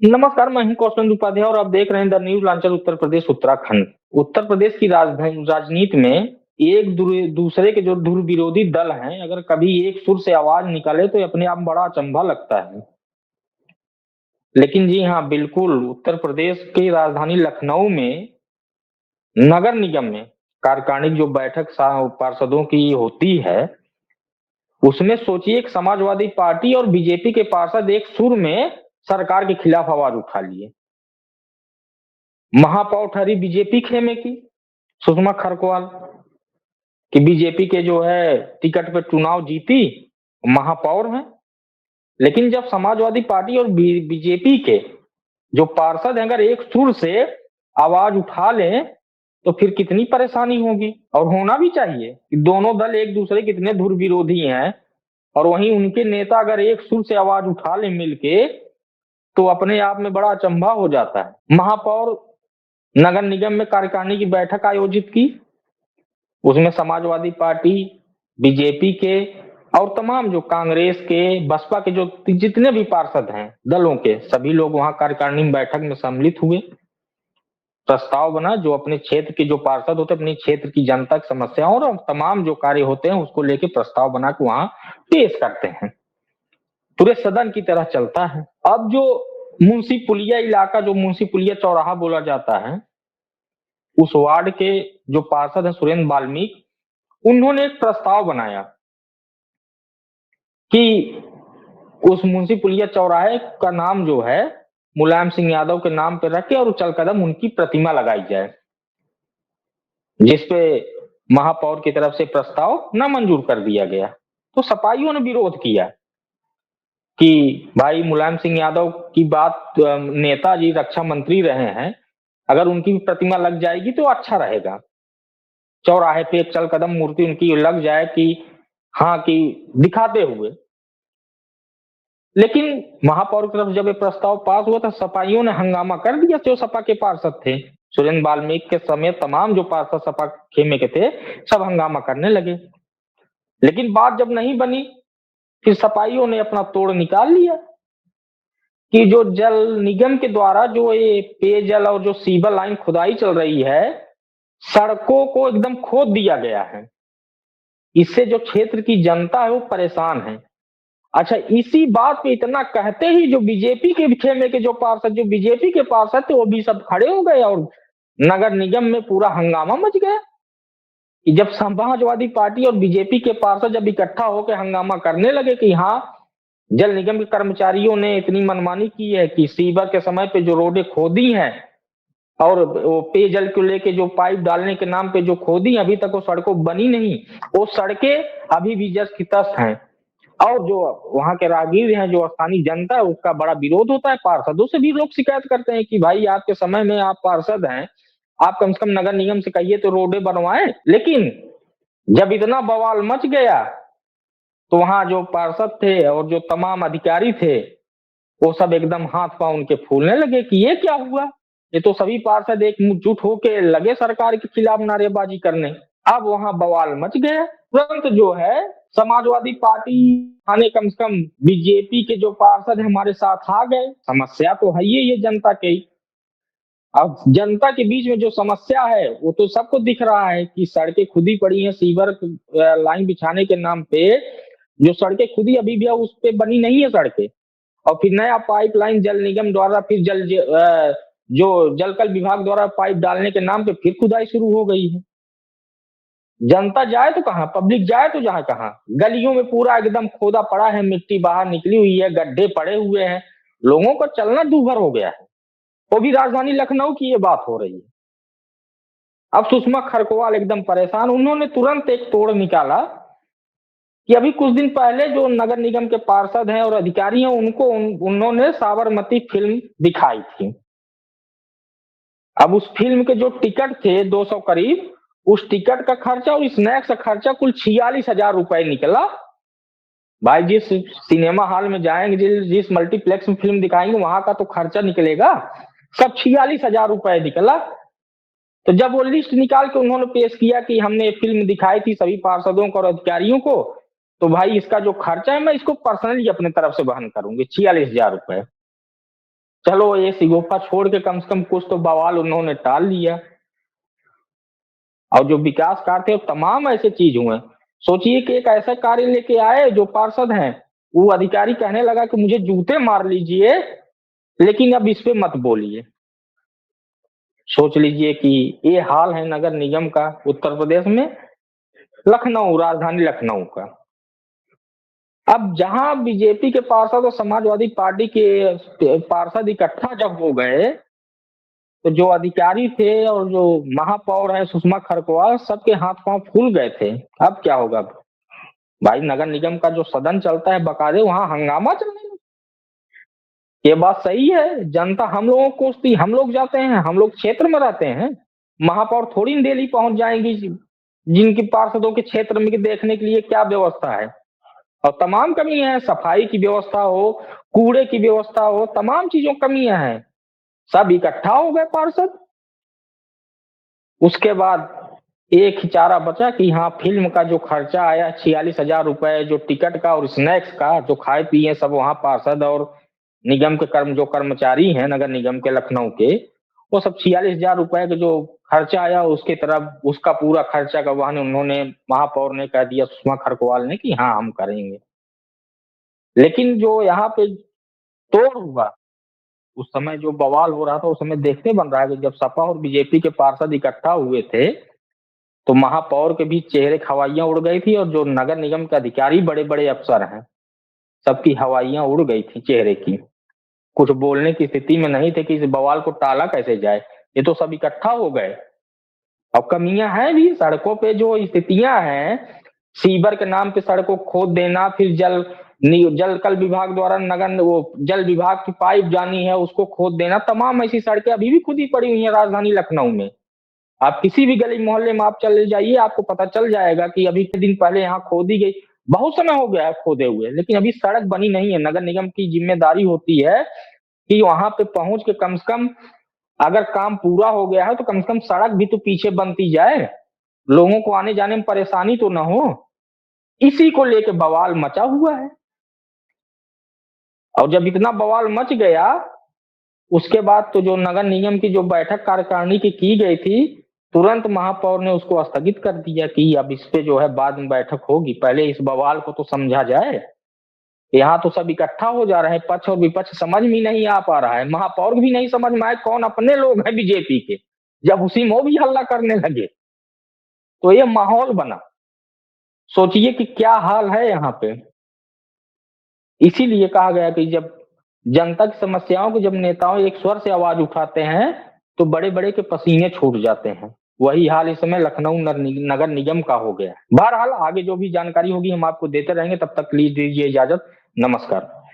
नमस्कार, मैं हूं कौशल उपाध्याय और आप देख रहे हैं the news launcher Uttar Pradesh Uttarakhand. Uttar Pradesh की राजनीति में एक दूसरे के जो धुर विरोधी दल हैं, अगर कभी एक सुर से आवाज निकाले तो ये अपने आप में बड़ा अचंभा लगता है। लेकिन जी हाँ, बिल्कुल उत्तर प्रदेश की राजधानी लखनऊ में नगर निगम में कार्यकारिणी जो बैठक पार्षदों की होती है, उसमें सोचिए एक समाजवादी पार्टी और बीजेपी के पार्षद एक सुर में सरकार के खिलाफ आवाज उठा लिए। महापौर ठहरी बीजेपी खेमे की, सुषमा खरकवाल, कि बीजेपी के जो है टिकट पे चुनाव जीती, महापौर हैं। लेकिन जब समाजवादी पार्टी और बीजेपी के जो पार्षद हैं अगर एक सुर से आवाज उठा लें, तो फिर कितनी परेशानी होगी और होना भी चाहिए कि दोनों दल एक दूसरे के कितने धुर विरोधी हैं और वहीं उनके नेता अगर एक सुर से आवाज उठा लें मिलके, तो अपने आप में बड़ा अचंभा हो जाता है। महापौर नगर निगम में कार्यकारिणी की बैठक आयोजित की, उसमें समाजवादी पार्टी, बीजेपी के और तमाम जो कांग्रेस के, बसपा के जो जितने भी पार्षद हैं दलों के, सभी लोग वहां कार्यकारिणी में बैठक में सम्मिलित हुए। प्रस्ताव बना, जो अपने क्षेत्र के जो पार्षद होते हैं अपने क्षेत्र की जनता की समस्याओं और तमाम जो कार्य होते हैं उसको लेके प्रस्ताव बना के वहां पेश करते हैं। पूरे सदन की तरह चलता है। अब जो मुंशी पुलिया इलाका, जो मुंशी पुलिया चौराहा बोला जाता है, उस वार्ड के जो पार्षद हैं सुरेंद्र वाल्मीकि, उन्होंने एक प्रस्ताव बनाया कि उस मुंशी पुलिया चौराहे का नाम जो है मुलायम सिंह यादव के नाम पे रखे और चल कदम उनकी प्रतिमा लगाई जाए, जिसपे महापौर की तरफ से प्रस्ताव न मंजूर कर दिया गया। तो सपाइयों ने विरोध किया कि भाई मुलायम सिंह यादव की बात, नेताजी रक्षा मंत्री रहे हैं, अगर उनकी भी प्रतिमा लग जाएगी तो अच्छा रहेगा, चौराहे पे एक चल कदम मूर्ति उनकी लग जाए कि हाँ, कि दिखाते हुए। लेकिन महापौर की तरफ जब ये प्रस्ताव पास हुआ तो सपाइयों ने हंगामा कर दिया। जो सपा के पार्षद थे, सुरेंद्र वाल्मीकि के समेत तमाम जो पार्षद सपा खेमे के थे, सब हंगामा करने लगे। लेकिन बात जब नहीं बनी, फिर सपाइयों ने अपना तोड़ निकाल लिया कि जो जल निगम के द्वारा जो ये पेयजल और जो सीवर लाइन खुदाई चल रही है, सड़कों को एकदम खोद दिया गया है। इससे जो क्षेत्र की जनता है वो परेशान है। अच्छा, इसी बात पे इतना कहते ही जो बीजेपी के खेमे के जो पार्षद, जो बीजेपी के पार्षद थे, वो भी सब खड़े हो गए और नगर निगम में पूरा हंगामा मच गया कि जब समाजवादी पार्टी और बीजेपी के पार्षद जब इकट्ठा होकर हंगामा करने लगे कि हाँ, जल निगम के कर्मचारियों ने इतनी मनमानी की है कि सीवर के समय पे जो रोडें खोदी हैं और वो पेयजल को लेके जो पाइप डालने के नाम पे जो खोदी, अभी तक वो सड़कों बनी नहीं, वो सड़कें अभी भी जस की तस हैं। और जो वहां के राहगीर हैं, जो स्थानीय जनता है, उसका बड़ा विरोध होता है। पार्षदों से भी लोग शिकायत करते हैं कि भाई आपके समय में आप पार्षद हैं, आप कम से कम नगर निगम से कहिए तो रोडें बनवाएं। लेकिन जब इतना बवाल मच गया तो वहां जो पार्षद थे और जो तमाम अधिकारी थे, वो सब एकदम हाथ पांव उनके फूलने लगे कि ये क्या हुआ, ये तो सभी पार्षद एक मुठजुट होके लगे सरकार के खिलाफ नारेबाजी करने। अब वहां बवाल मच गया। तुरंत जो है समाजवादी पार्टी आने, कम से कम बीजेपी के जो पार्षद हमारे साथ आ गए। समस्या तो है ये जनता के। अब जनता के बीच में जो समस्या है वो तो सबको दिख रहा है कि सड़कें खुदी पड़ी हैं, सीवर लाइन बिछाने के नाम पे जो सड़कें खुदी अभी भी उस पे बनी नहीं है सड़कें, और फिर नया पाइपलाइन जल निगम द्वारा, फिर जो जलकल विभाग द्वारा पाइप डालने के नाम पे फिर खुदाई शुरू हो गई है। जनता जाए तो कहाँ, पब्लिक जाए तो जहाँ कहाँ, गलियों में पूरा एकदम खोदा पड़ा है, मिट्टी बाहर निकली हुई है, गड्ढे पड़े हुए हैं, लोगों को चलना दूभर हो गया है। वो भी राजधानी लखनऊ की ये बात हो रही है। अब सुषमा खरकवाल एकदम परेशान, उन्होंने तुरंत एक तोड़ निकाला कि अभी कुछ दिन पहले जो नगर निगम के पार्षद हैं और अधिकारी हैं उनको उन्होंने साबरमती फिल्म दिखाई थी। अब उस फिल्म के जो टिकट थे 200 करीब, उस टिकट का खर्चा और स्नैक्स का खर्चा कुल 46,000 रुपए निकला। भाई जिस सिनेमा हॉल में जाएंगे, जिस मल्टीप्लेक्स में फिल्म दिखाएंगे, वहां का तो खर्चा निकलेगा, सब 46,000 रुपए निकला। तो जब वो लिस्ट निकाल के उन्होंने पेश किया कि हमने फिल्म दिखाई थी सभी पार्षदों को और अधिकारियों को, तो भाई इसका जो खर्चा है मैं इसको पर्सनली अपने तरफ से वहन करूंगी, 46,000 रुपए। चलो ये सिगोपा छोड़ के कम से कम कुछ तो बवाल उन्होंने टाल लिया। और जो विकास कार्य थे तमाम ऐसे चीज हुए। सोचिए कि एक ऐसा कार्य लेके आए जो पार्षद हैं, वो अधिकारी कहने लगा कि मुझे जूते मार लीजिए लेकिन अब इस पे मत बोलिए। सोच लीजिए कि ये हाल है नगर निगम का उत्तर प्रदेश में, लखनऊ, राजधानी लखनऊ का। अब जहां बीजेपी के पार्षद और समाजवादी पार्टी के पार्षद इकट्ठा जब हो गए, तो जो अधिकारी थे और जो महापौर है सुषमा खरकवाल, सबके हाथ पांव फूल गए थे। अब क्या होगा भाई, नगर निगम का जो सदन चलता है बकायदे वहां हंगामा चलने लगा। ये बात सही है, जनता हम लोगों को कोसती, हम लोग जाते हैं, हम लोग क्षेत्र में रहते हैं। महापौर थोड़ी डेली पहुंच जाएंगी जिनकी पार्षदों के क्षेत्र में देखने के लिए क्या व्यवस्था है। और तमाम कमियां हैं, सफाई की व्यवस्था हो, कूड़े की व्यवस्था हो, तमाम चीजों कमियां हैं। सब इकट्ठा हो गए पार्षद। उसके बाद एक ही चारा बचा कि हाँ, फिल्म का जो खर्चा आया 46,000 रुपए, जो टिकट का और स्नैक्स का, जो खाए पिए सब वहां पार्षद और निगम के जो कर्मचारी हैं नगर निगम के लखनऊ के, वो सब 46,000 रुपए का जो खर्चा आया उसके तरफ, उसका पूरा खर्चा का वहन उन्होंने, महापौर ने कह दिया, सुषमा खरकवाल ने, कि हाँ हम करेंगे। लेकिन जो यहाँ पे तोड़ हुआ, उस समय जो बवाल हो रहा था, उस समय देखते बन रहा है कि जब सपा और बीजेपी के पार्षद इकट्ठा हुए थे, तो महापौर के भी चेहरे हवाइयां उड़ गई थी, और जो नगर निगम के अधिकारी बड़े बड़े अफसर हैं, सबकी हवाइयां उड़ गई थी चेहरे की। कुछ बोलने की स्थिति में नहीं थे कि इस बवाल को टाला कैसे जाए। ये तो सब इकट्ठा हो गए। अब कमियां हैं भी सड़कों पे, जो स्थितियां हैं, सीवर के नाम पे सड़कों को खोद देना, फिर जल कल विभाग द्वारा नगर वो जल विभाग की पाइप जानी है उसको खोद देना, तमाम ऐसी सड़कें अभी भी खुदी पड़ी हुई हैं राजधानी लखनऊ में। आप किसी भी गली मोहल्ले में आप चले जाइए, आपको पता चल जाएगा कि अभी के दिन पहले यहाँ खोदी गई। बहुत समय हो गया है खोदे हुए, लेकिन अभी सड़क बनी नहीं है। नगर निगम की जिम्मेदारी होती है कि वहां पे पहुंच के कम से कम, अगर काम पूरा हो गया है तो कम से कम सड़क भी तो पीछे बनती जाए, लोगों को आने जाने में परेशानी तो ना हो। इसी को लेके बवाल मचा हुआ है। और जब इतना बवाल मच गया, उसके बाद तो जो नगर निगम की जो बैठक कार्यकारिणी की गई थी, तुरंत महापौर ने उसको स्थगित कर दिया कि अब इस पे जो है बाद में बैठक होगी, पहले इस बवाल को तो समझा जाए। यहाँ तो सब इकट्ठा हो जा रहे हैं, पक्ष और विपक्ष समझ में नहीं आ पा रहा है। महापौर भी नहीं समझ में आए कौन अपने लोग हैं बीजेपी के, जब उसी में वो भी हल्ला करने लगे, तो ये माहौल बना। सोचिए कि क्या हाल है यहाँ पे। इसीलिए कहा गया कि जब जनता की समस्याओं को जब नेताओं एक स्वर से आवाज उठाते हैं, तो बड़े बड़े के पसीने छूट जाते हैं। वही हाल इस समय लखनऊ नगर निगम का हो गया। बहरहाल आगे जो भी जानकारी होगी हम आपको देते रहेंगे। तब तक प्लीज दीजिए इजाजत। नमस्कार।